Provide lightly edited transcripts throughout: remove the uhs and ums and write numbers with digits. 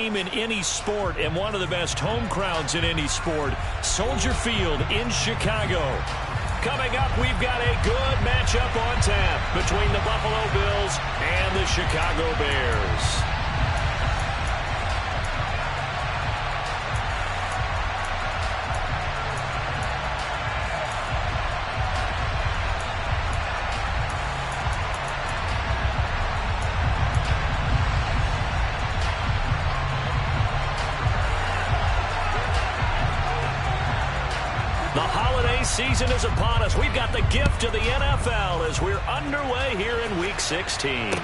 team in any sport and one of the best home crowds in any sport. Soldier Field in Chicago. Coming up, we've got a good matchup on tap between the Buffalo Bills and the Chicago Bears. The holiday season is upon us. We've got the gift of the NFL as we're underway here in Week 16.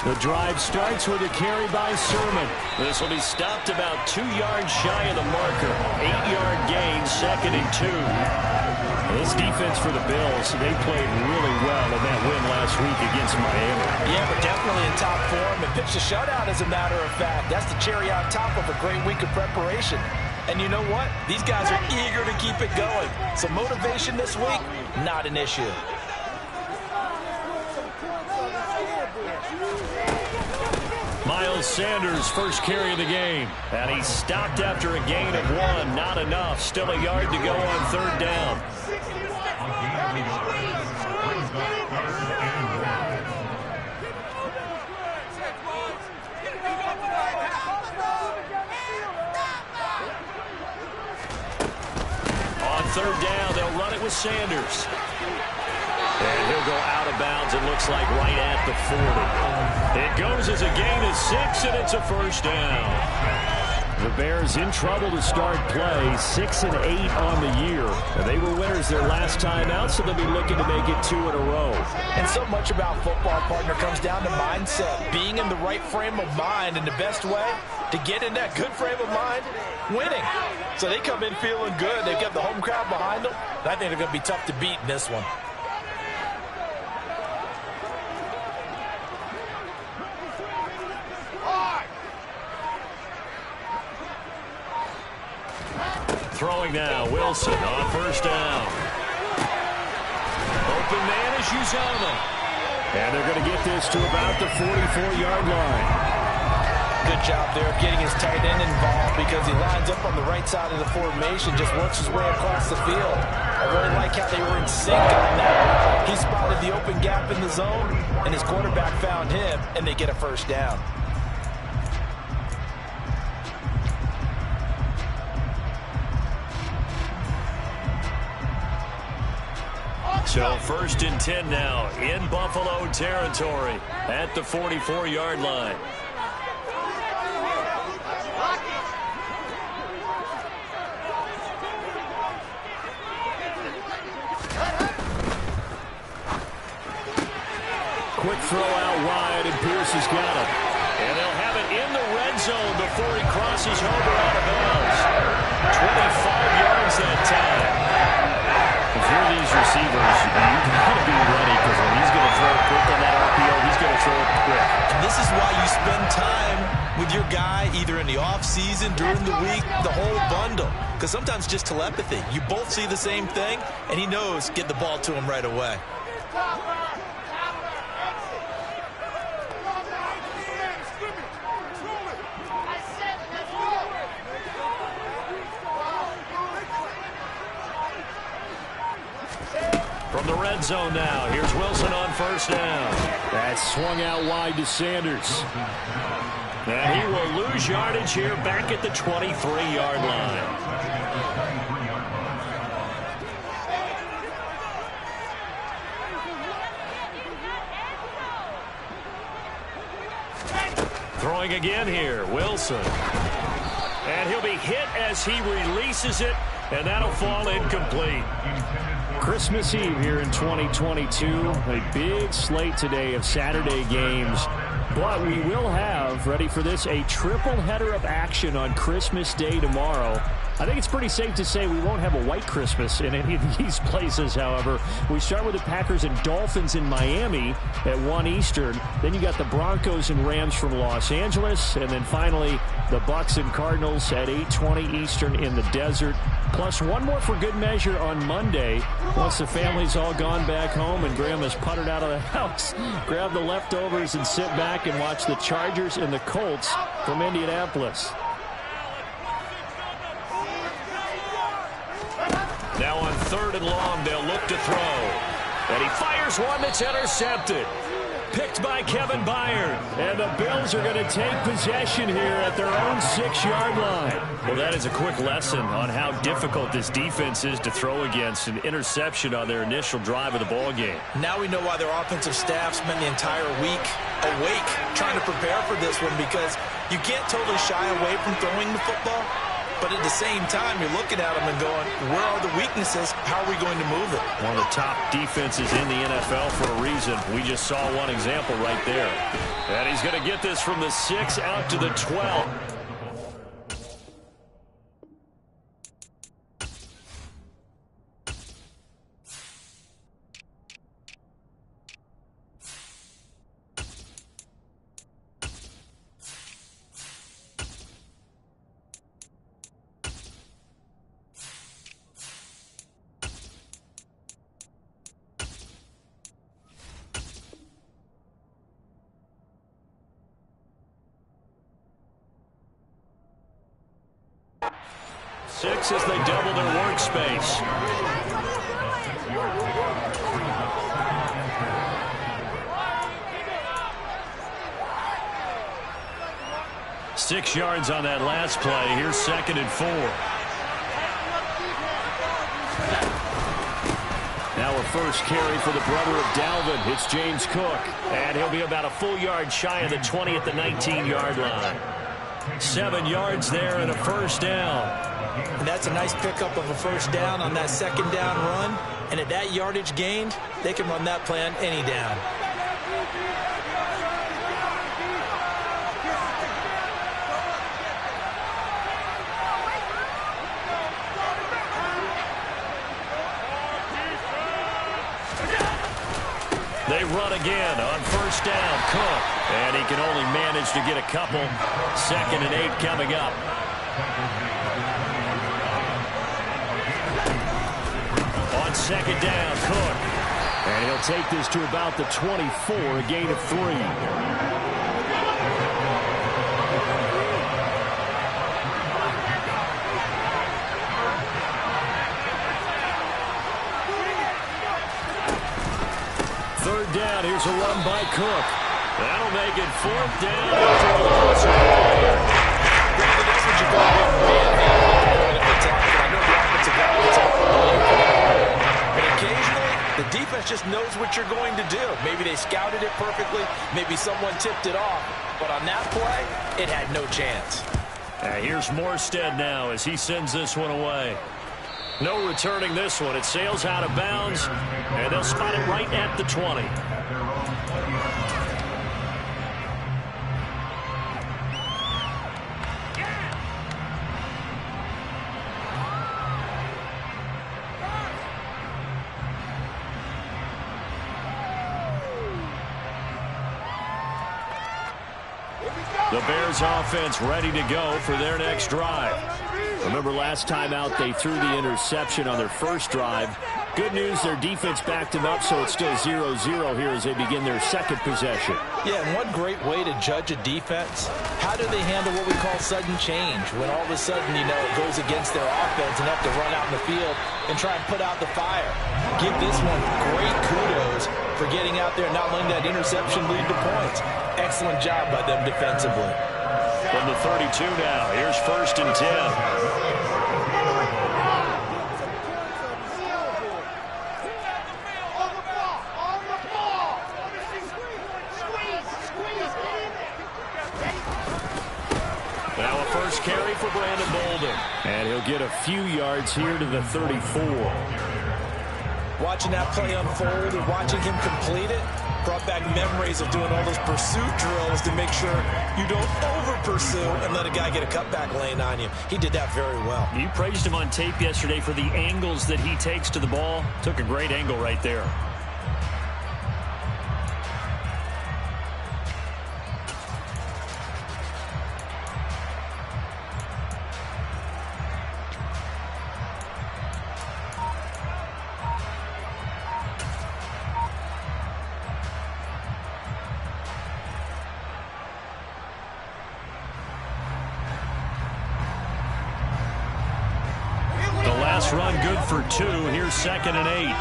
The drive starts with a carry by Sermon. This will be stopped about 2 yards shy of the marker. 8-yard gain, 2nd and 2. This defense for the Bills, they played really well in that win last week against Miami. Yeah, but definitely in top form and pitched a shutout, as a matter of fact. That's the cherry on top of a great week of preparation. And you know what? These guys are eager to keep it going. So motivation this week, not an issue. Miles Sanders, first carry of the game. And he stopped after a gain of 1. Not enough. Still a yard to go on 3rd down. On 3rd down, they'll run it with Sanders. And he'll go out of bounds, it looks like, right at the 40. It goes as a gain of 6, and it's a first down. The Bears in trouble to start play, 6 and 8 on the year. They were winners their last time out, so they'll be looking to make it 2 in a row. And so much about football, partner, comes down to mindset. Being in the right frame of mind, and the best way to get in that good frame of mind, winning. So they come in feeling good. They've got the home crowd behind them. I think they're going to be tough to beat in this one. Throwing now, Wilson on first down. Open man is Uzomah. And they're going to get this to about the 44-yard line. Good job there of getting his tight end involved, because he lines up on the right side of the formation, just works his way across the field. I really like how they were in sync on that. He spotted the open gap in the zone, and his quarterback found him, and they get a first down. So 1st and 10 now in Buffalo territory at the 44-yard line. Quick throw out wide, and Pierce has got it. And they'll have it in the red zone before he crosses over out of bounds. 25 yards that time. If you're these receivers, you got to be ready, because when he's going to throw it quick on that RPO, he's going to throw it quick. And this is why you spend time with your guy, either in the offseason, during the week, the whole bundle. Because sometimes just telepathy. You both see the same thing, and he knows get the ball to him right away. From the red zone now, here's Wilson on first down. That's swung out wide to Sanders. And he will lose yardage here back at the 23-yard line. throwing again here. Wilson. And he'll be hit as he releases it, and that'll fall incomplete. Christmas Eve here in 2022. A big slate today of Saturday games. But we will have, ready for this, a triple header of action on Christmas Day tomorrow. I think it's pretty safe to say we won't have a white Christmas in any of these places, however. We start with the Packers and Dolphins in Miami at 1 Eastern. Then you got the Broncos and Rams from Los Angeles. And then finally, the Bucs and Cardinals at 8:20 Eastern in the desert. Plus one more for good measure on Monday. Once the family's all gone back home and Grandma's puttered out of the house, grab the leftovers and sit back and watch the Chargers and the Colts from Indianapolis. Now on 3rd and long, they'll look to throw. And he fires one that's intercepted. Picked by Kevin Byard. And the Bills are going to take possession here at their own 6-yard line. Well, that is a quick lesson on how difficult this defense is to throw against. An interception on their initial drive of the ball game. Now we know why their offensive staff spent the entire week awake trying to prepare for this one, because you can't totally shy away from throwing the football. But at the same time, you're looking at them and going, where are the weaknesses? How are we going to move it? One of the top defenses in the NFL for a reason. We just saw one example right there. And he's going to get this from the 6 out to the 12. Six as they double their workspace. Six yards on that last play. Here's 2nd and 4. Now a first carry for the brother of Dalvin. It's James Cook. And he'll be about a full yard shy of the 20 at the 19-yard line. 7 yards there and a first down. And that's a nice pickup of a first down on that 2nd down run. And at that yardage gained, they can run that play on any down. They run again on first down. Cook. And he can only manage to get a couple. 2nd and 8 coming up. On 2nd down, Cook. And he'll take this to about the 24, a gain of 3. Third down, here's a run by Cook. That'll make it 4th down after a loss of 4. That's what you're going to do. I know the offensive guy gets off the line. But occasionally, the defense just knows what you're going to do. Maybe they scouted it perfectly. Maybe someone tipped it off. But on that play, it had no chance. Here's Morstead now as he sends this one away. No returning this one. It sails out of bounds, and they'll spot it right at the 20. The Bears offense ready to go for their next drive. Remember last time out they threw the interception on their first drive. Good news, their defense backed them up, so it's still 0-0 here as they begin their second possession. Yeah, and one great way to judge a defense, how do they handle what we call sudden change? When all of a sudden, you know, it goes against their offense and have to run out in the field and try and put out the fire. Give this one great kudos for getting out there and not letting that interception lead to points. Excellent job by them defensively. From the 32 now, here's 1st and 10. carry for Brandon Bolden. And he'll get a few yards here to the 34. Watching that play unfold and watching him complete it brought back memories of doing all those pursuit drills to make sure you don't over-pursue and let a guy get a cutback lane on you. He did that very well. You praised him on tape yesterday for the angles that he takes to the ball. Took a great angle right there. Run good for 2. Here's 2nd and 8.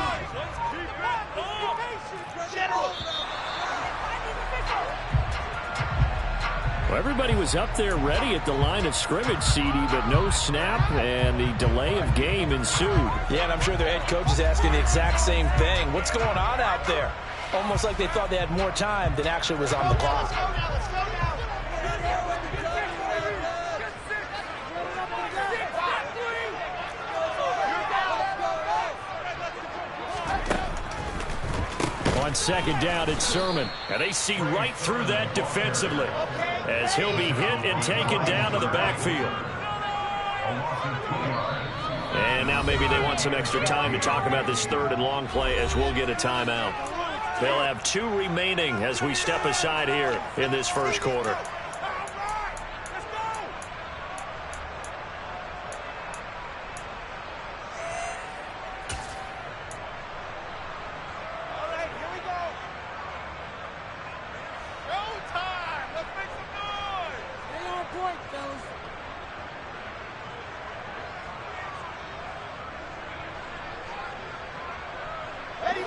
Well, everybody was up there ready at the line of scrimmage, CD, but no snap, and the delay of game ensued. Yeah, and I'm sure their head coach is asking the exact same thing. What's going on out there? Almost like they thought they had more time than actually was on the clock. On 2nd down, it's Sermon. And they see right through that defensively as he'll be hit and taken down to the backfield. And now maybe they want some extra time to talk about this 3rd and long play as we'll get a timeout. They'll have 2 remaining as we step aside here in this first quarter.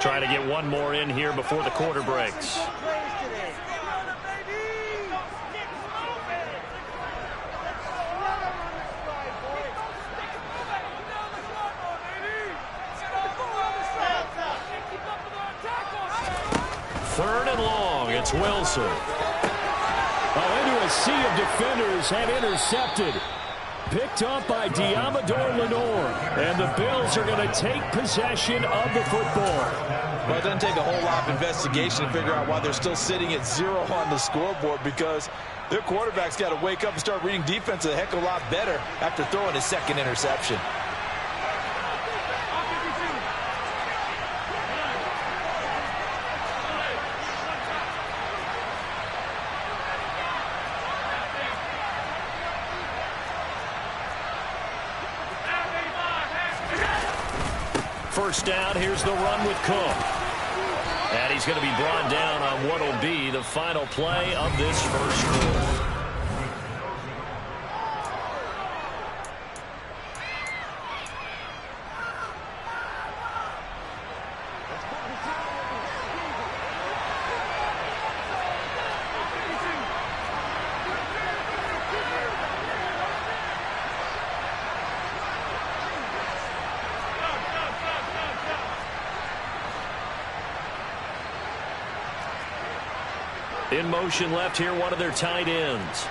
Trying to get one more in here before the quarter breaks. Third and long, it's Wilson. Into a sea of defenders and intercepted. Picked up by Diamador Lenore. And the Bills are going to take possession of the football. Well, it doesn't take a whole lot of investigation to figure out why they're still sitting at 0 on the scoreboard, because their quarterback's got to wake up and start reading defense a heck of a lot better after throwing his 2nd interception. First down, here's the run with Cook. And he's going to be brought down on what will be the final play of this first quarter. In motion left here, one of their tight ends.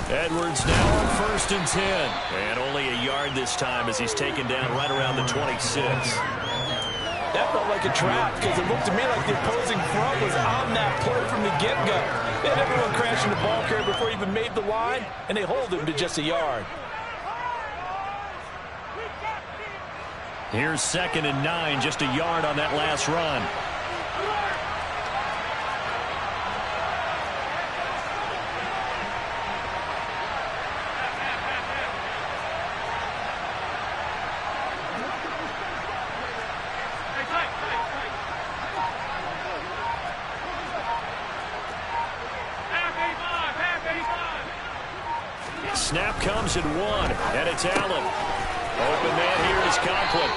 Edwards now on 1st and 10. And only a yard this time as he's taken down right around the 26. That felt like a trap because it looked to me like the opposing front was on that play from the get-go. They had everyone crashing the ball carrier before he even made the line, and they hold him to just a yard. Here's 2nd and 9, just a yard on that last run. Snap comes at 1, and it's Allen. Open man here is Conklin.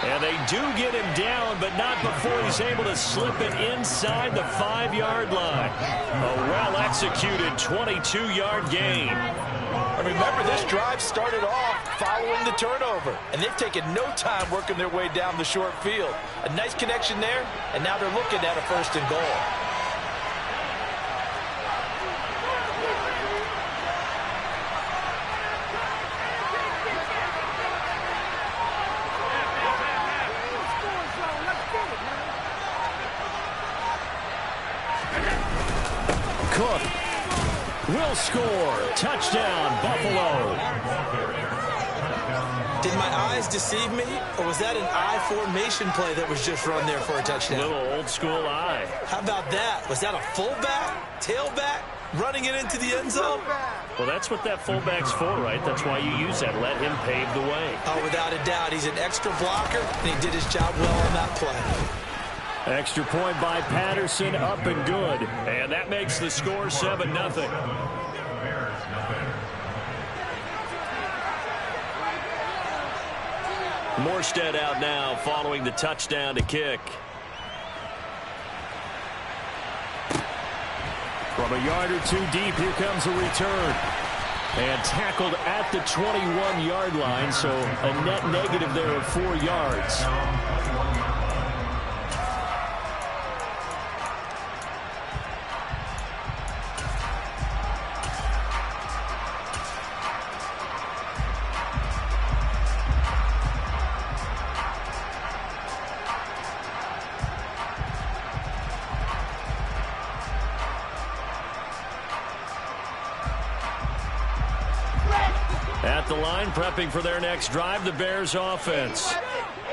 And they do get him down, but not before he's able to slip it inside the 5-yard line. A well-executed 22-yard gain. And remember, this drive started off following the turnover, and they've taken no time working their way down the short field. A nice connection there, and now they're looking at a 1st and goal. Cook will score. Touchdown, Buffalo. Did my eyes deceive me, or was that an I formation play that was just run there for a touchdown? Little old school eye. How about that? Was that a fullback, tailback, running it into the end zone? Well, that's what that fullback's for, right? That's why you use that. Let him pave the way. Oh, without a doubt. He's an extra blocker, and he did his job well on that play. Extra point by Patterson, up and good. And that makes the score 7-0. Morstead out now following the touchdown to kick. From a yard or two deep, here comes a return. And tackled at the 21-yard line, so a net negative there of 4 yards. At the line, prepping for their next drive, the Bears offense.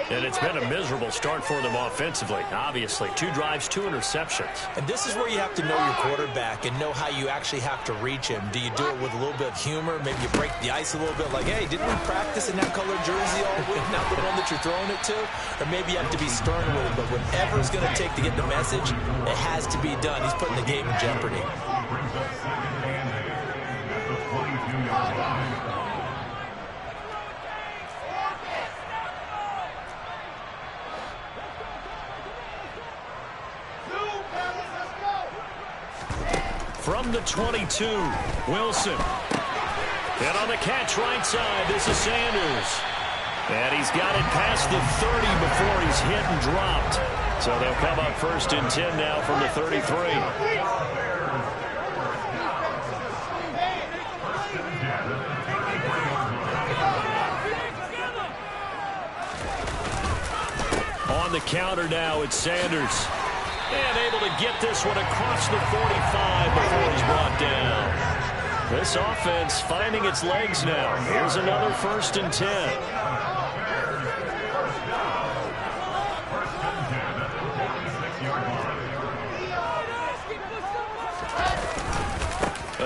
And it's been a miserable start for them offensively, obviously. 2 drives, 2 interceptions. And this is where you have to know your quarterback and know how you actually have to reach him. Do you do it with a little bit of humor? Maybe you break the ice a little bit, like, hey, didn't we practice in that colored jersey all week, not the one that you're throwing it to? Or maybe you have to be stern with him, but whatever it's going to take to get the message, it has to be done. He's putting the game in jeopardy. From the 22, Wilson. And on the catch right side, this is Sanders. And he's got it past the 30 before he's hit and dropped. So they'll come up 1st and 10 now from the 33. On the counter now, it's Sanders. And able to get this one across the 45 before he's brought down. This offense finding its legs now. Here's another 1st and 10.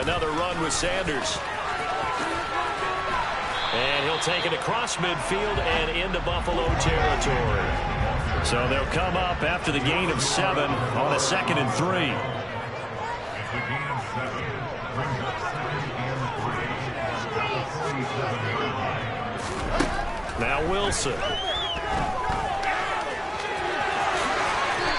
Another run with Sanders. And he'll take it across midfield and into Buffalo territory. So they'll come up after the gain of 7 on a 2nd and 3. Now Wilson.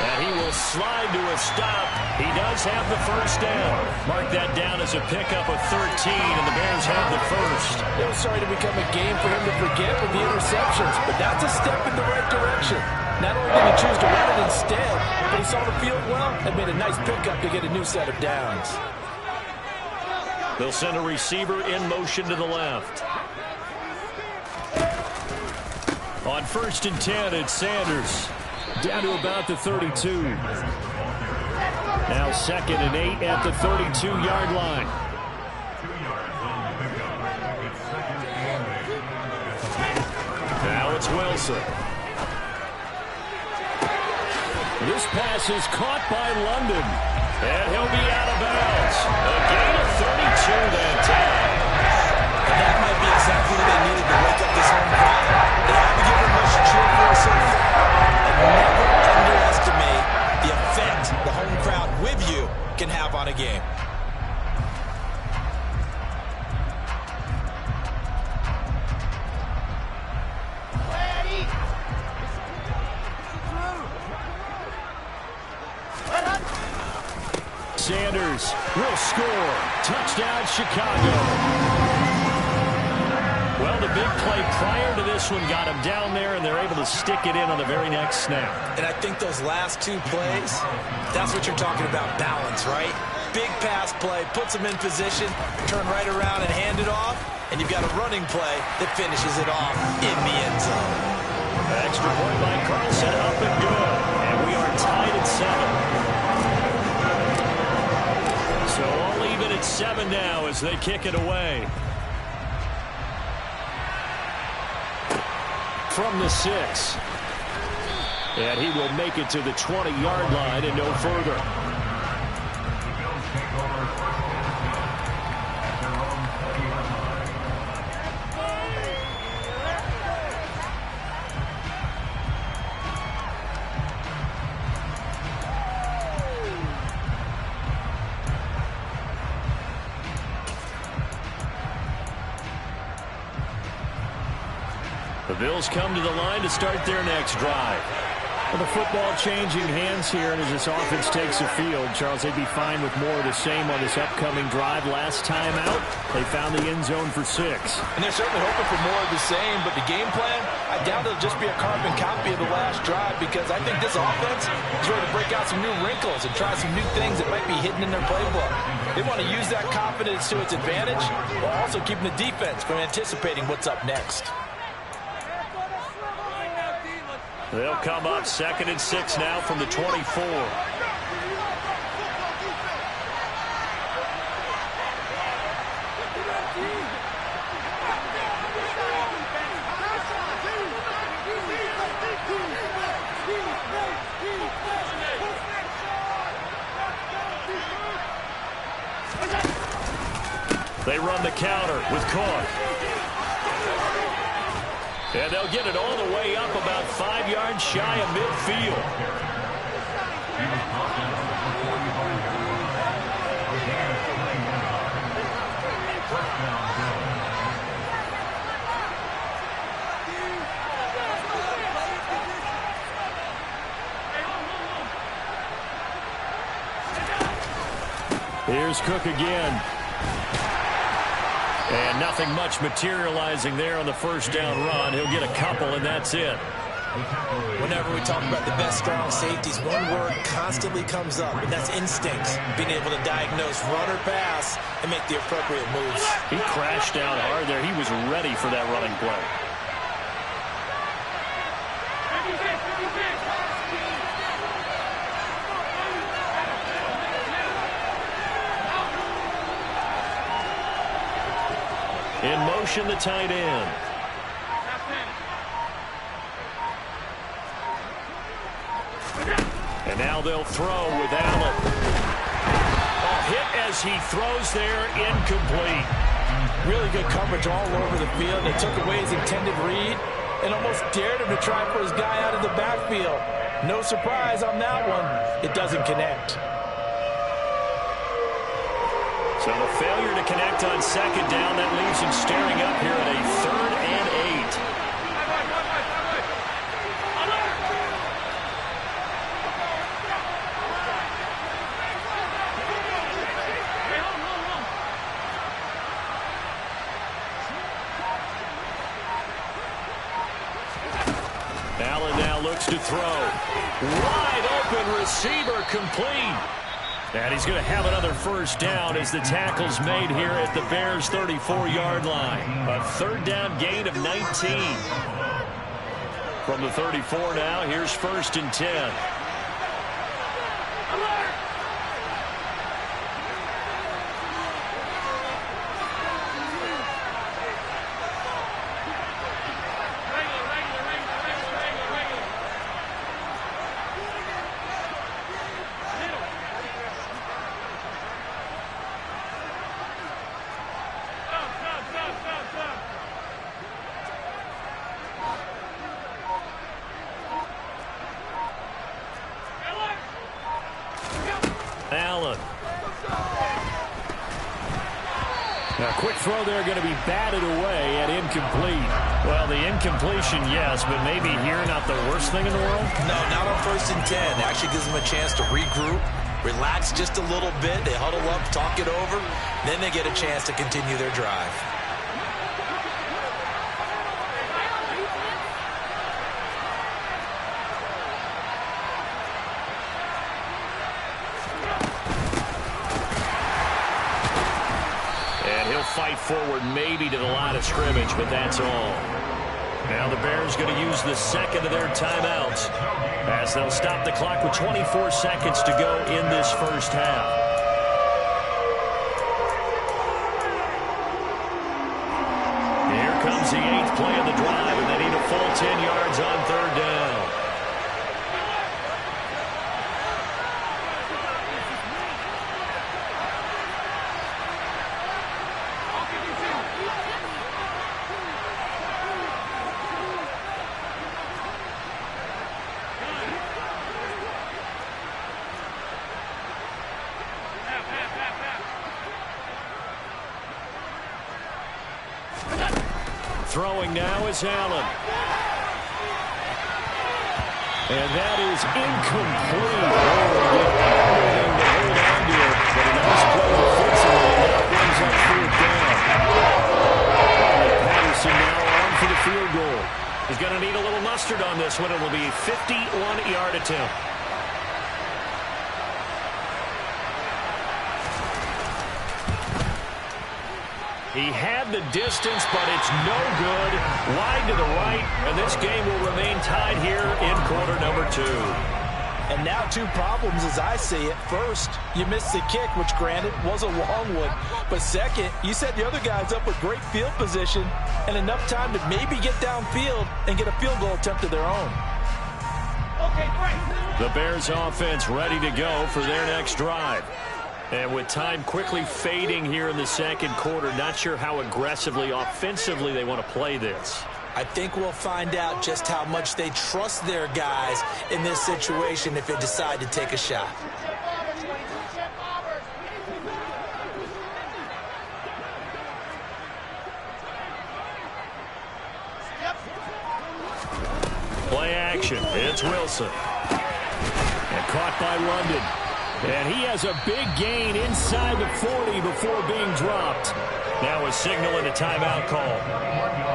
And he will slide to a stop. He does have the 1st down. Mark that down as a pickup of 13, and the Bears have the 1st. It was starting to become a game for him to forget with the interceptions, but that's a step in the right direction. Not only did he choose to run it instead, but he saw the field well and made a nice pickup to get a new set of downs. They'll send a receiver in motion to the left. On 1st and 10, it's Sanders. Down to about the 32. Now 2nd and 8 at the 32-yard line. Now it's Wilson. This pass is caught by London. And he'll be out of bounds. A gain of 32 that time. And that might be exactly what they needed to wake up this home crowd. They haven't given much cheer for us so far. And never underestimate the effect the home crowd with you can have on a game. Sanders will score. Touchdown, Chicago. big play prior to this one got him down there, and they're able to stick it in on the very next snap. And I think those last two plays, that's what you're talking about, balance, right? Big pass play, puts him in position, turn right around and hand it off, and you've got a running play that finishes it off in the end zone. Extra point by Carlson, up and good. And we are tied at 7. So all even at 7 now as they kick it away. From the 6. And he will make it to the 20-yard line and no further. The Bills come to the line to start their next drive. Well, the football changing hands here, and as this offense takes the field, Charles, they'd be fine with more of the same on this upcoming drive. Last time out, they found the end zone for 6. And they're certainly hoping for more of the same, but the game plan, I doubt it'll just be a carbon copy of the last drive, because I think this offense is ready to break out some new wrinkles and try some new things that might be hidden in their playbook. They want to use that confidence to its advantage, while also keeping the defense from anticipating what's up next. They'll come up 2nd and 6 now from the 24. They run the counter with Cook. And they'll get it all the way up about 5 yards shy of midfield. Here's Cook again. And nothing much materializing there on the first down run. He'll get a couple, and that's it. Whenever we talk about the best strong safeties, one word constantly comes up, and that's instincts. Being able to diagnose run or pass and make the appropriate moves. He crashed down hard there. He was ready for that running play. In motion, the tight end. And now they'll throw with Allen. A hit as he throws there, incomplete. Really good coverage all over the field. They took away his intended read and almost dared him to try for his guy out of the backfield. No surprise on that one. It doesn't connect. So the failure to connect on 2nd down, that leaves him staring up here at a 3rd and 8. Allen now looks to throw. Wide open receiver, complete. And he's going to have another first down as the tackle's made here at the Bears' 34-yard line. A 3rd down gain of 19. From the 34 now, here's 1st and 10. Allen. Now, quick throw there, going to be batted away and incomplete. Well, the incompletion, yes, but maybe here not the worst thing in the world? No, not on 1st and 10. It actually gives them a chance to regroup, relax just a little bit. They huddle up, talk it over. Then they get a chance to continue their drive. forward maybe to the line of scrimmage, but that's all. Now the Bears going to use the second of their timeouts as they'll stop the clock with 24 seconds to go in this first half. Here comes the 8th play of the drive, and they need a full 10 yards on third down. Throwing now is Allen. And that is incomplete. Oh, did everything to hold on to it. But a nice play defensively, and that brings up fourth down. Patterson now on for the field goal. He's going to need a little mustard on this one. It will be a 51-yard attempt. He had the distance, but it's no good. Wide to the right, and this game will remain tied here in quarter number 2. And now 2 problems as I see it. First, you missed the kick, which granted was a long one. But second, you set the other guys up with great field position and enough time to maybe get downfield and get a field goal attempt of their own. Okay, great. The Bears offense ready to go for their next drive. And with time quickly fading here in the second quarter, not sure how aggressively, offensively they want to play this. I think we'll find out just how much they trust their guys in this situation if they decide to take a shot. Play action. It's Wilson. And caught by London. And he has a big gain inside the 40 before being dropped. Now a signal and a timeout call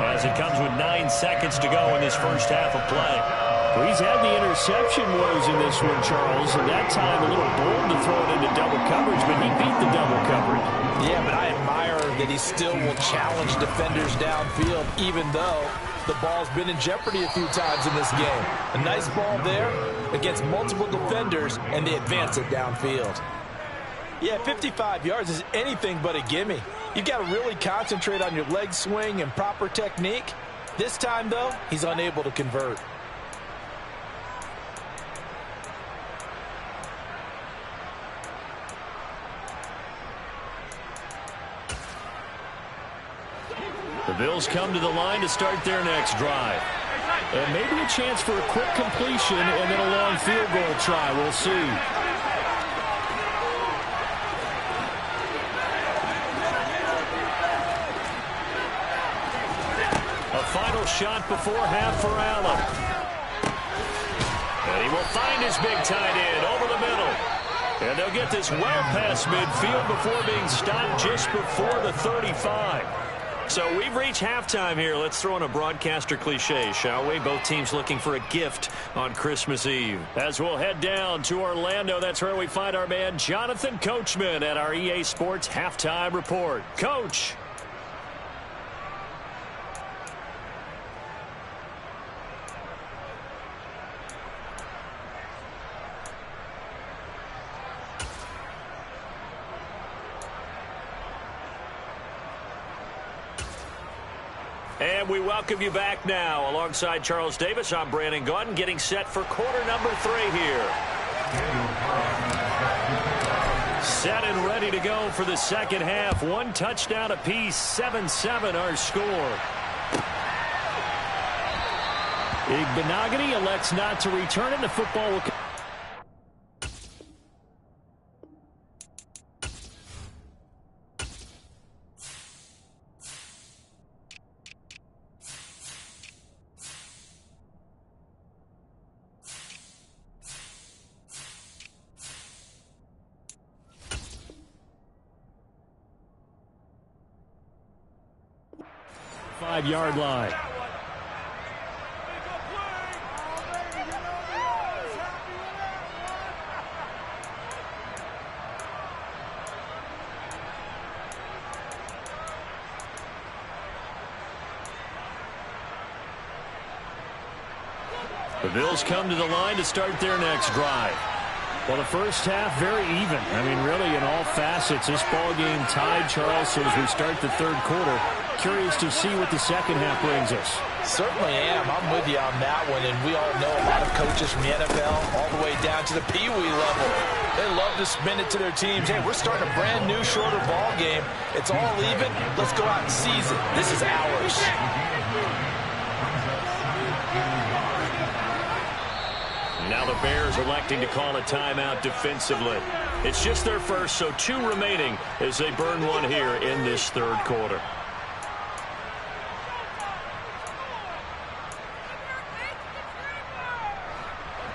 as it comes with 9 seconds to go in this first half of play. Well, he's had the interception woes in this one, Charles, and that time a little bold to throw it into double coverage, but he beat the double coverage. Yeah, but I admire that he still will challenge defenders downfield, even though the ball's been in jeopardy a few times in this game. A nice ball there against multiple defenders, and they advance it downfield. Yeah, 55 yards is anything but a gimme. You've got to really concentrate on your leg swing and proper technique. This time, though, he's unable to convert. The Bills come to the line to start their next drive. And maybe a chance for a quick completion and then a long field goal try. We'll see. A final shot before half for Allen. And he will find his big tight end over the middle. And they'll get this well past midfield before being stopped just before the 35. So we've reached halftime here. Let's throw in a broadcaster cliche, shall we? Both teams looking for a gift on Christmas Eve. As we'll head down to Orlando, that's where we find our man Jonathan Coachman at our EA Sports Halftime Report. Coach. And we welcome you back now. Alongside Charles Davis, I'm Brandon Gaudin, getting set for quarter number 3 here. Set and ready to go for the second half. 1 touchdown apiece, 7-7 our score. Igbenogany elects not to return it. The football will... Five-yard line. The Bills come to the line to start their next drive. Well, the first half, very even. I mean, really, in all facets, this ball game tied, Charles. So as we start the third quarter, curious to see what the second half brings us. Certainly am. I'm with you on that one. And we all know a lot of coaches from the NFL all the way down to the Pee Wee level. They love to spin it to their teams. Hey, we're starting a brand new, shorter ball game. It's all even. Let's go out and seize it. This is ours. Now the Bears electing to call a timeout defensively. It's just their first, so 2 remaining as they burn one here in this third quarter.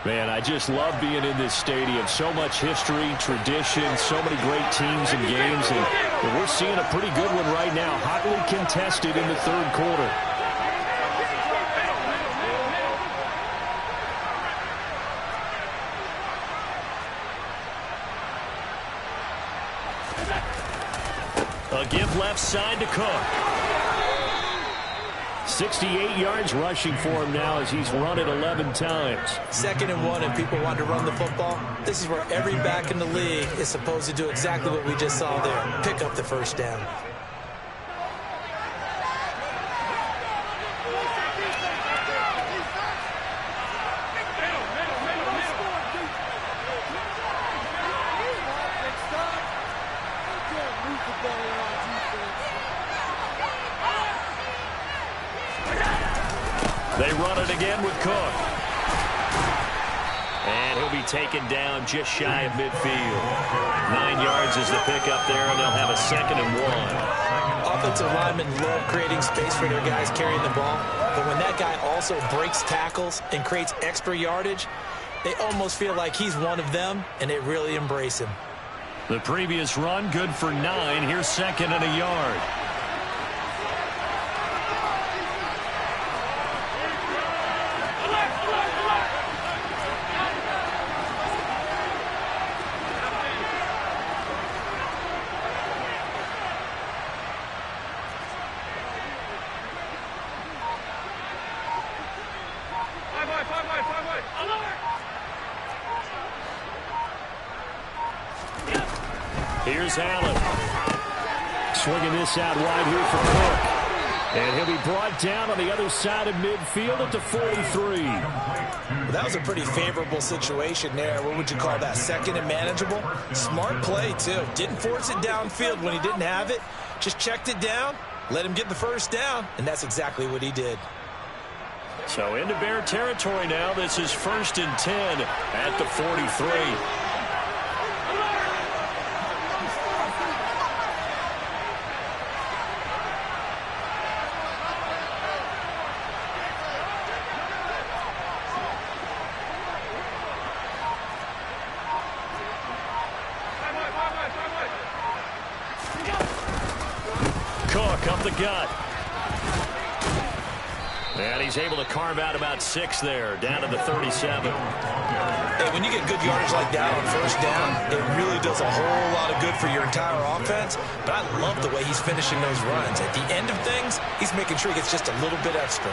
Man, I just love being in this stadium. So much history, tradition, so many great teams and games, and we're seeing a pretty good one right now, hotly contested in the third quarter. A give left side to Cook. 68 yards rushing for him now as he's run it 11 times. 2nd and 1 and people want to run the football. This is where every back in the league is supposed to do exactly what we just saw there. Pick up the first down. They run it again with Cook. And he'll be taken down just shy of midfield. 9 yards is the pickup there, and they'll have a 2nd and 1. Offensive linemen love creating space for their guys carrying the ball. But when that guy also breaks tackles and creates extra yardage, they almost feel like he's one of them, and they really embrace him. The previous run, good for 9. Here's 2nd and a yard. Here's Allen. Swinging this out wide here for Cook. And he'll be brought down on the other side of midfield at the 43. Well, that was a pretty favorable situation there. What would you call that? 2nd and manageable? Smart play, too. Didn't force it downfield when he didn't have it. Just checked it down, let him get the first down, and that's exactly what he did. So into Bear territory now. This is 1st and 10 at the 43. Cook up the gut. And he's able to carve out about 6 there, down to the 37. Hey, when you get good yardage like that on first down, it really does a whole lot of good for your entire offense. But I love the way he's finishing those runs. At the end of things, he's making sure he gets just a little bit extra.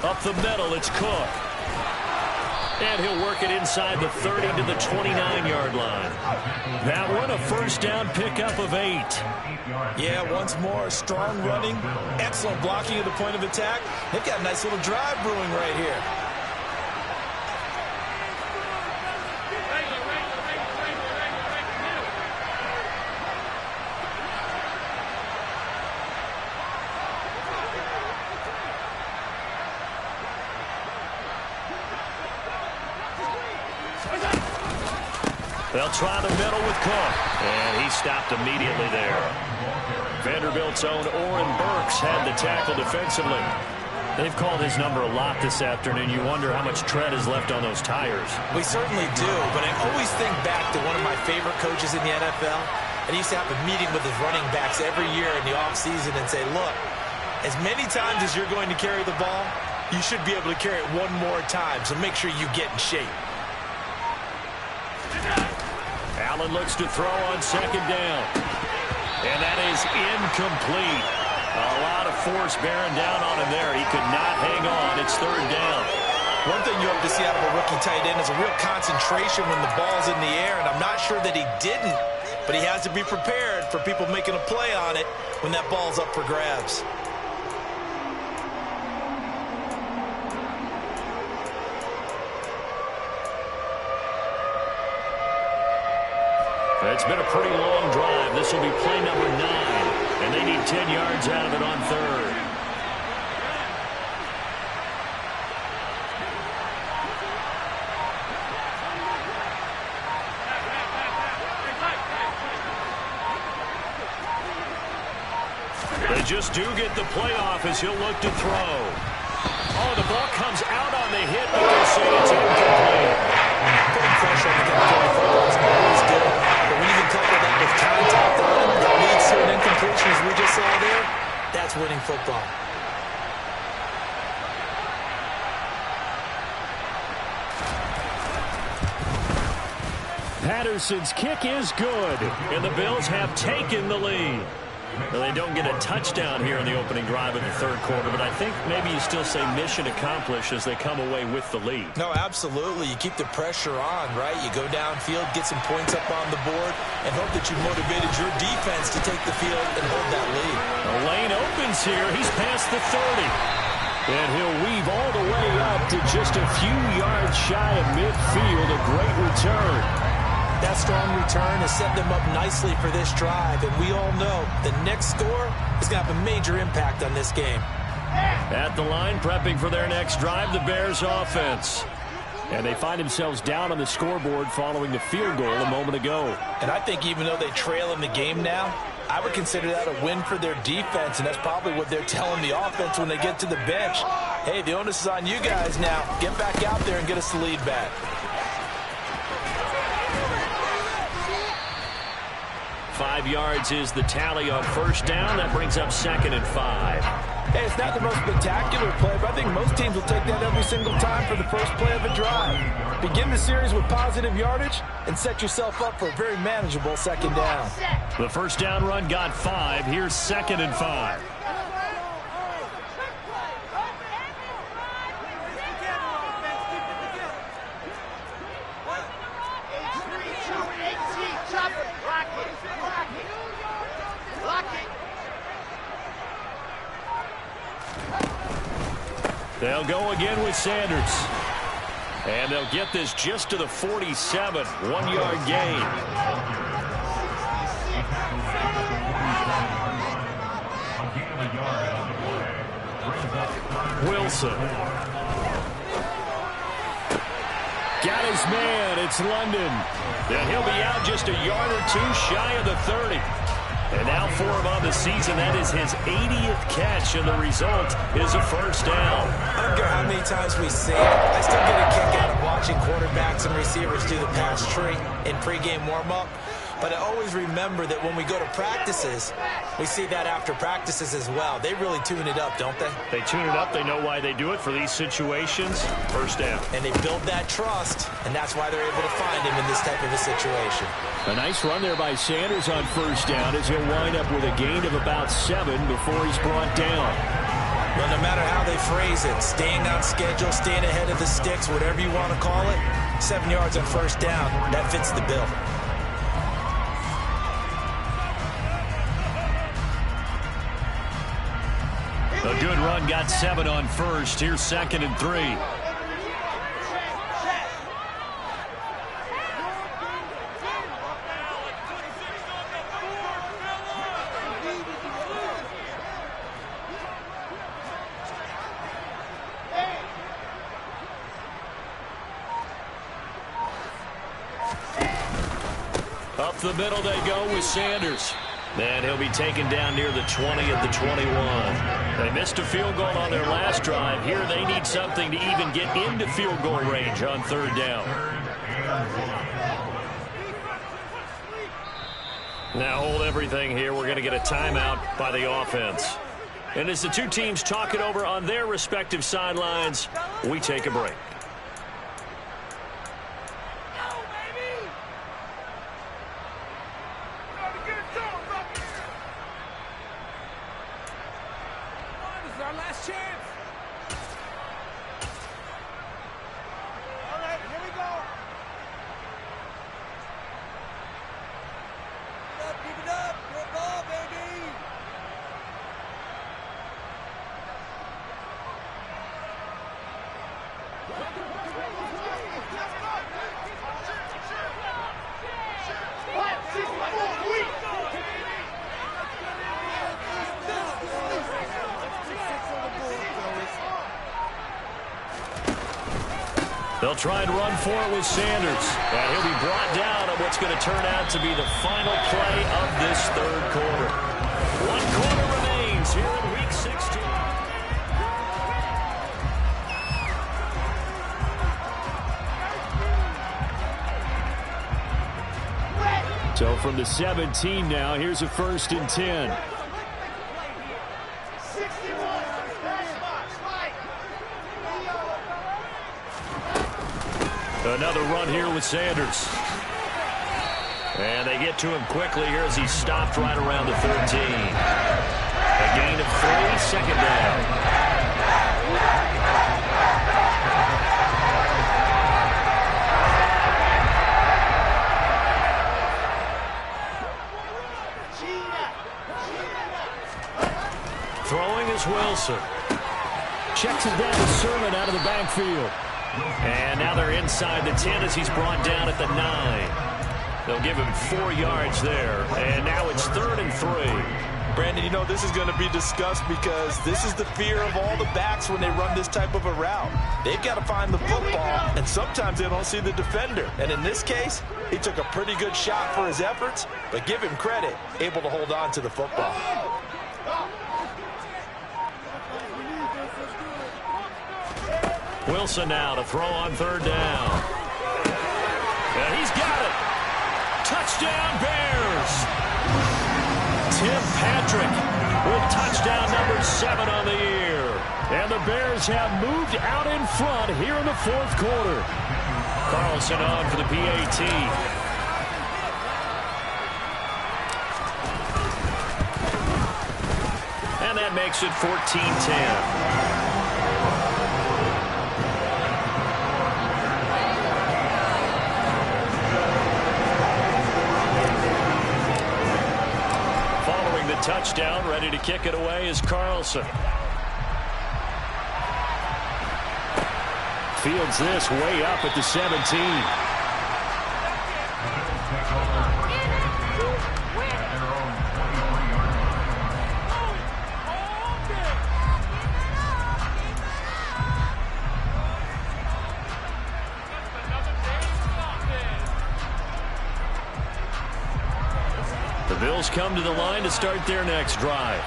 Up the middle, it's Cook. And he'll work it inside the 30 to the 29-yard line. That one, a first down pickup of 8. Yeah, once more, strong running, excellent blocking at the point of attack. They've got a nice little drive brewing right here. They'll try the middle with Cook. And he stopped immediately there. Vanderbilt's own Oren Burks had the tackle defensively. They've called his number a lot this afternoon. You wonder how much tread is left on those tires. We certainly do, but I always think back to one of my favorite coaches in the NFL. And he used to have a meeting with his running backs every year in the offseason and say, look, As many times as you're going to carry the ball, you should be able to carry it one more time, so make sure you get in shape. Allen looks to throw on second down. And that is incomplete. A lot of force bearing down on him there. He could not hang on. It's third down. One thing you hope to see out of a rookie tight end is a real concentration when the ball's in the air, and I'm not sure that he didn't, but he has to be prepared for people making a play on it when that ball's up for grabs. It's been a pretty long drive. This will be play number 9, and they need 10 yards out of it on third. They just do get the playoff as he'll look to throw. Oh, the ball comes out on the hit, but they'll say it's incomplete. Putting pressure on the Gametime football is always good, but when you can couple that with contact on it that leads to an incompletion, as we just saw there, that's winning football. Patterson's kick is good, and the Bills have taken the lead. Well, they don't get a touchdown here in the opening drive of the third quarter, but I think maybe you still say mission accomplished as they come away with the lead. No, absolutely. You keep the pressure on, right? You go downfield, get some points up on the board, and hope that you motivated your defense to take the field and hold that lead. The lane opens here. He's past the 30. And he'll weave all the way up to just a few yards shy of midfield. A great return. That strong return has set them up nicely for this drive, and we all know the next score is going to have a major impact on this game. At the line, prepping for their next drive, the Bears offense. And they find themselves down on the scoreboard following the field goal a moment ago. And I think even though they trail in the game now, I would consider that a win for their defense, and that's probably what they're telling the offense when they get to the bench. Hey, the onus is on you guys now. Get back out there and get us the lead back. 5 yards is the tally on first down. That brings up 2nd and 5. Hey, it's not the most spectacular play, but I think most teams will take that every single time for the first play of a drive. Begin the series with positive yardage and set yourself up for a very manageable second down. The first down run got 5. Here's 2nd and 5. They'll go again with Sanders. And they'll get this just to the 47. 1-yard gain. Wilson. Got his man. It's London. And he'll be out just a yard or two shy of the 30. And now for him on the season, that is his 80th catch, and the result is a first down. I don't care how many times we say it, I still get a kick out of watching quarterbacks and receivers do the pass tree in pregame warm-up. But I always remember that when we go to practices, we see that after practices as well. They really tune it up, don't they? They tune it up. They know why they do it for these situations. First down. And they build that trust, and that's why they're able to find him in this type of a situation. A nice run there by Sanders on first down as he'll wind up with a gain of about 7 before he's brought down. Well, no matter how they phrase it, staying on schedule, staying ahead of the sticks, whatever you want to call it, 7 yards on first down, that fits the bill. A good run, got 7 on first. Here's 2nd and 3. Up the middle they go with Sanders. And he'll be taken down near the 20 at the 21. They missed a field goal on their last drive. Here they need something to even get into field goal range on third down. Now hold everything here. We're going to get a timeout by the offense. And as the two teams talk it over on their respective sidelines, we take a break. They'll try and run for it with Sanders. And he'll be brought down on what's going to turn out to be the final play of this third quarter. 1 quarter remains here in Week 16. So from the 17 now, here's a 1st and 10. Another run here with Sanders. And they get to him quickly here as he's stopped right around the 13. A gain of 3, second down. Throwing is Wilson. Checks it down to Sermon out of the backfield. And now they're inside the 10 as he's brought down at the 9. They'll give him 4 yards there. And now it's 3rd and 3. Brandon, you know, this is going to be discussed because this is the fear of all the backs when they run this type of a route. They've got to find the football, and sometimes they don't see the defender. And in this case, he took a pretty good shot for his efforts, but give him credit, able to hold on to the football. Wilson now to throw on 3rd down. And he's got it. Touchdown, Bears. Tim Patrick with touchdown number 7 on the year. And the Bears have moved out in front here in the 4th quarter. Carlson on for the PAT. And that makes it 14-10. Touchdown, ready to kick it away is Carlson. Fields this way up at the 17. Bills come to the line to start their next drive.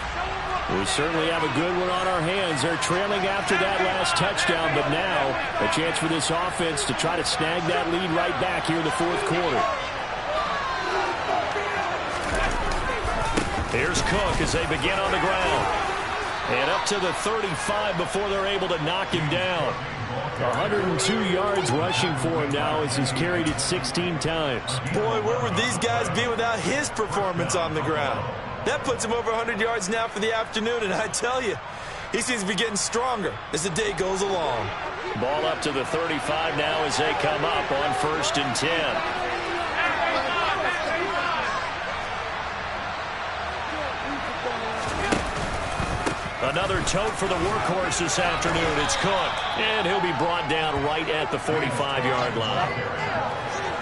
We certainly have a good one on our hands. They're trailing after that last touchdown, but now a chance for this offense to try to snag that lead right back here in the 4th quarter. Here's Cook as they begin on the ground. And up to the 35 before they're able to knock him down. 102 yards rushing for him now as he's carried it 16 times. Boy, where would these guys be without his performance on the ground? That puts him over 100 yards now for the afternoon, and I tell you, he seems to be getting stronger as the day goes along. Ball up to the 35 now as they come up on 1st and 10. Another tote for the workhorse this afternoon. It's Cook, and he'll be brought down right at the 45-yard line.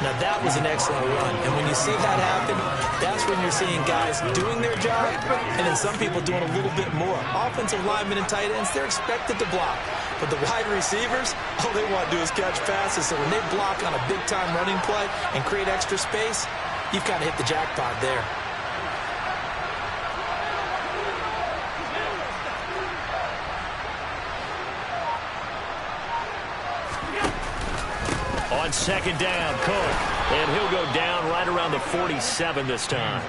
Now, that was an excellent run, and when you see that happen, that's when you're seeing guys doing their job, and then some people doing a little bit more. Offensive linemen and tight ends, they're expected to block. But the wide receivers, all they want to do is catch passes, so when they block on a big-time running play and create extra space, you've kind of hit the jackpot there. On 2nd down, Cook. And he'll go down right around the 47 this time.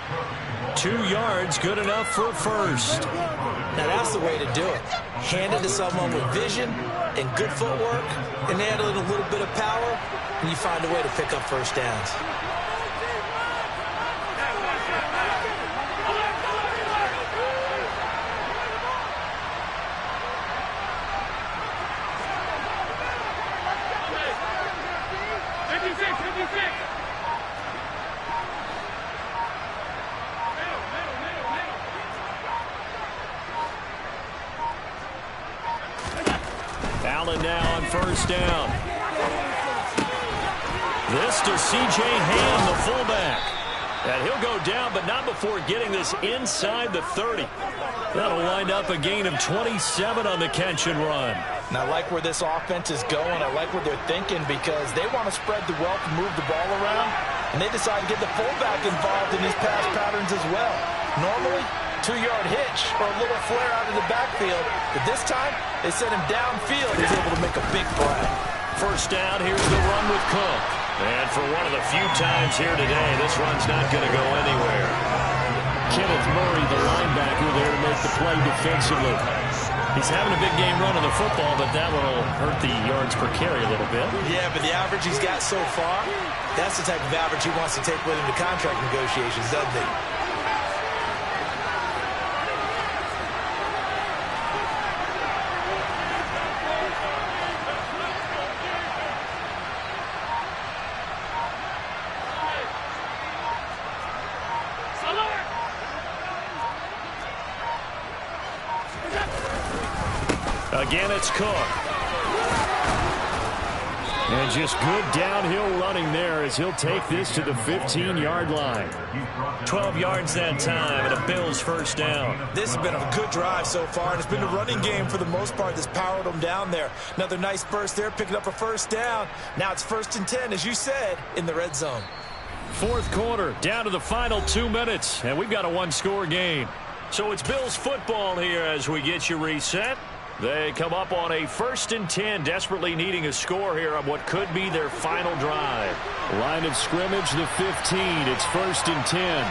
2 yards, good enough for a first. Now that's the way to do it. Hand it to someone with vision and good footwork, and add a little bit of power, and you find a way to pick up first downs. Allen now on first down. This to C.J. Ham, the fullback. And he'll go down, but not before getting this inside the 30. That'll wind up a gain of 27 on the catch and run. And I like where this offense is going. I like what they're thinking because they want to spread the wealth and move the ball around. And they decide to get the fullback involved in these pass patterns as well. Normally, 2-yard hitch or a little flare out of the backfield. But this time, they sent him downfield. He's able to make a big play. First down, here's the run with Cook. And for one of the few times here today, this run's not going to go anywhere. Kenneth Murray, the linebacker, there to make the play defensively. He's having a big game running the football, but that one will hurt the yards per carry a little bit. Yeah, but the average he's got so far, that's the type of average he wants to take with him to contract negotiations, doesn't he? Again, it's Cook. And just good downhill running there as he'll take this to the 15-yard line. 12 yards that time and a Bills first down. This has been a good drive so far, and it's been the running game for the most part that's powered them down there. Another nice burst there, picking up a first down. Now it's 1st and 10, as you said, in the red zone. Fourth quarter, down to the final 2 minutes, and we've got a one-score game. So it's Bills football here as we get you reset. They come up on a 1st and 10, desperately needing a score here on what could be their final drive. Line of scrimmage, the 15. It's 1st and 10.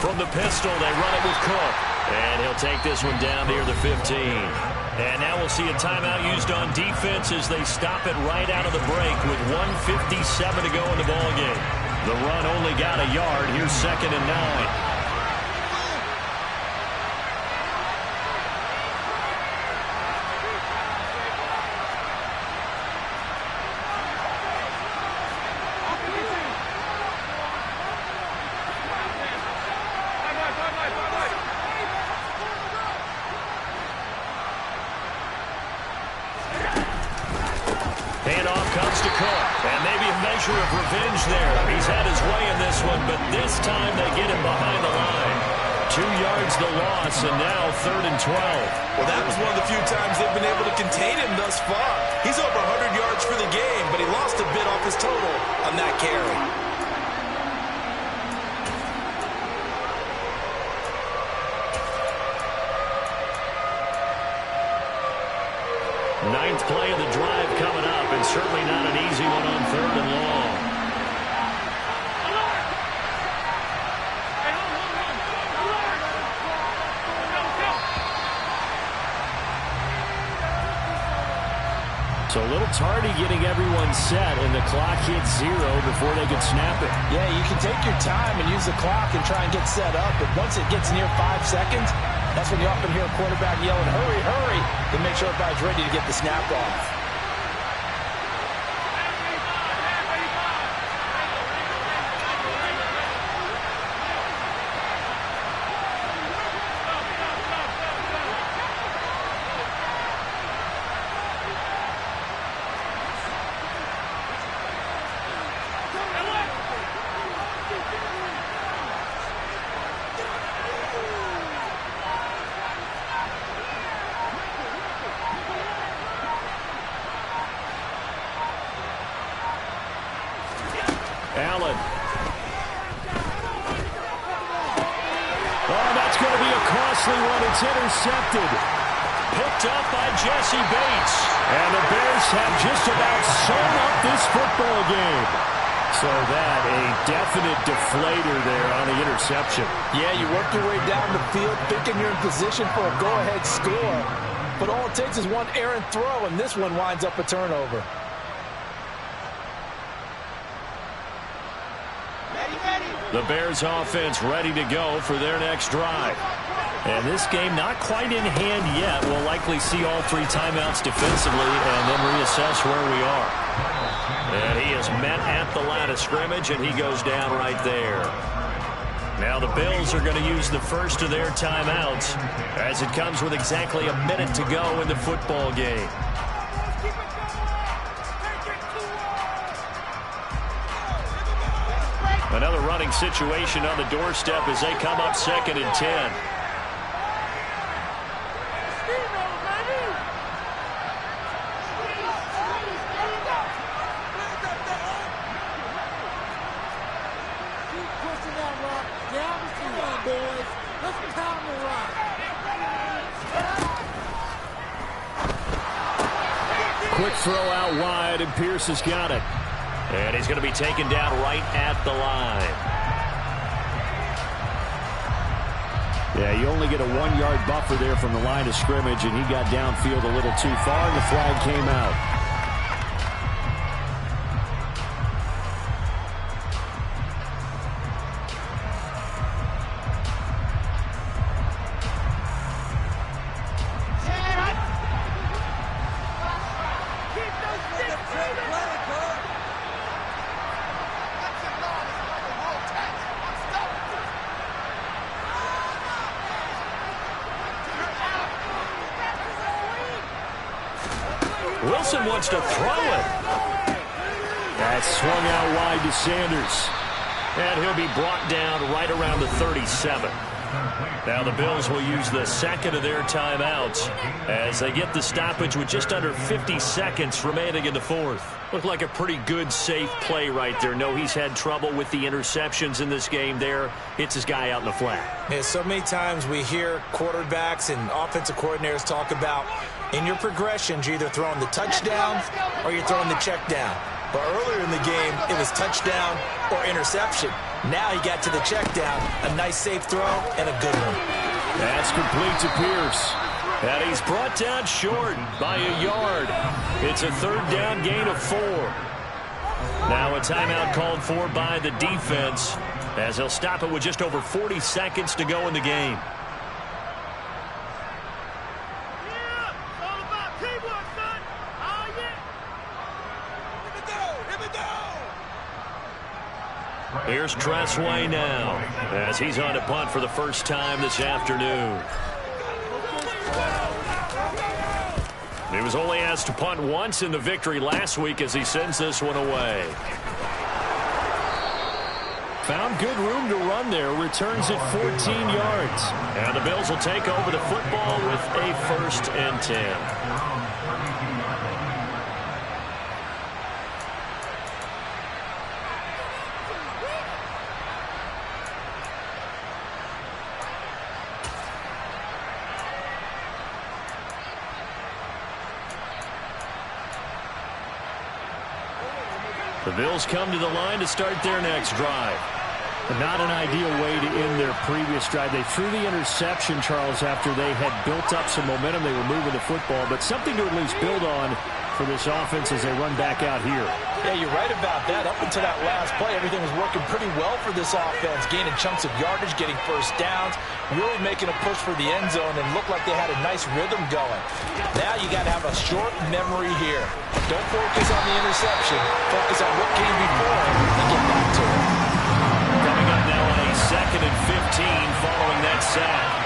From the pistol, they run it with Cook. And he'll take this one down near the 15. And now we'll see a timeout used on defense as they stop it right out of the break with 1:57 to go in the ballgame. The run only got a yard. Here's 2nd and 9. Of revenge there. He's had his way in this one, but this time they get him behind the line. 2 yards the loss, and now 3rd and 12. Well, that was one of the few times they've been able to contain him thus far. He's over 100 yards for the game, but he lost a bit off his total on that carry. Ninth play of the drive coming up, and certainly not an easy one on 3rd and long. So a little tardy getting everyone set, and the clock hits 0 before they could snap it. Yeah, you can take your time and use the clock and try and get set up, but once it gets near 5 seconds, that's when you often hear a quarterback yelling, hurry, hurry, to make sure everybody's ready to get the snap off. costly one. It's intercepted. Picked up by Jesse Bates. And the Bears have just about sewn up this football game. So that, a definite deflator there on the interception. Yeah, you work your way down the field thinking you're in position for a go-ahead score. But all it takes is one errant throw, and this one winds up a turnover. The Bears offense ready to go for their next drive. And this game not quite in hand yet. We'll likely see all three timeouts defensively and then reassess where we are. And he is met at the line of scrimmage, and he goes down right there. Now the Bills are going to use the first of their timeouts as it comes with exactly a minute to go in the football game. Another running situation on the doorstep as they come up 2nd and 10. Quick throw out wide, and Pierce has got it. And he's going to be taken down right at the line. Yeah, you only get a 1-yard buffer there from the line of scrimmage, and he got downfield a little too far, and the flag came out. Wilson wants to throw it. That's swung out wide to Sanders. And he'll be brought down right around the 37. Now the Bills will use the second of their timeouts as they get the stoppage with just under 50 seconds remaining in the fourth. Looked like a pretty good, safe play right there. No, he's had trouble with the interceptions in this game there. Hits his guy out in the flat. Yeah, so many times we hear quarterbacks and offensive coordinators talk about in your progressions, you're either throwing the touchdown or you're throwing the check down. But earlier in the game, it was touchdown or interception. Now he got to the check down, a nice safe throw, and a good one. That's complete to Pierce. And he's brought down short by a yard. It's a 3rd down gain of 4. Now a timeout called for by the defense as he'll stop it with just over 40 seconds to go in the game. Here's Tressway now as he's on to punt for the first time this afternoon. He was only asked to punt once in the victory last week as he sends this one away. Found good room to run there. Returns it 14 yards. And the Bills will take over the football with a 1st and 10. The Bills come to the line to start their next drive. Not an ideal way to end their previous drive. They threw the interception, Charles, after they had built up some momentum. They were moving the football, but something to at least build on for this offense as they run back out here. Yeah, you're right about that. Up until that last play, everything was working pretty well for this offense, gaining chunks of yardage, getting first downs, really making a push for the end zone, and looked like they had a nice rhythm going. Now you got to have a short memory here. Don't focus on the interception. Focus on what came before and get back to it. Coming up now on a 2nd and 15 following that sack.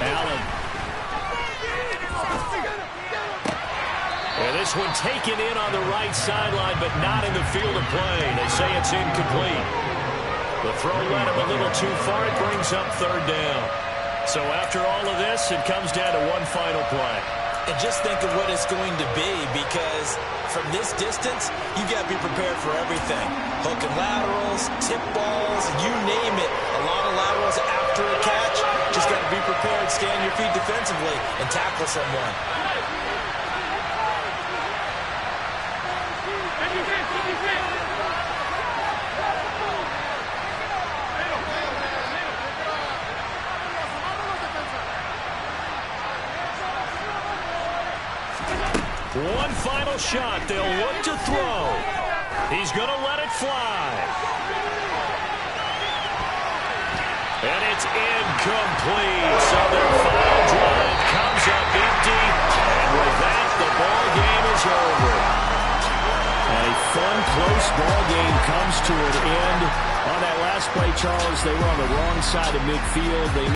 Allen. And this one taken in on the right sideline, but not in the field of play. They say it's incomplete. The throw led him a little too far. It brings up 3rd down. So after all of this, it comes down to one final play. And just think of what it's going to be, because from this distance, you've got to be prepared for everything. Hook and laterals, tip balls, you name it. A lot of laterals after a catch. Just got to be prepared, stand your feet defensively, and tackle someone. One final shot. They'll look to throw. He's going to let it fly. And it's incomplete. So their final drive comes up empty. And with that, the ball game is over. A fun, close ball game comes to an end. On that last play, Charles, they were on the wrong side of midfield. They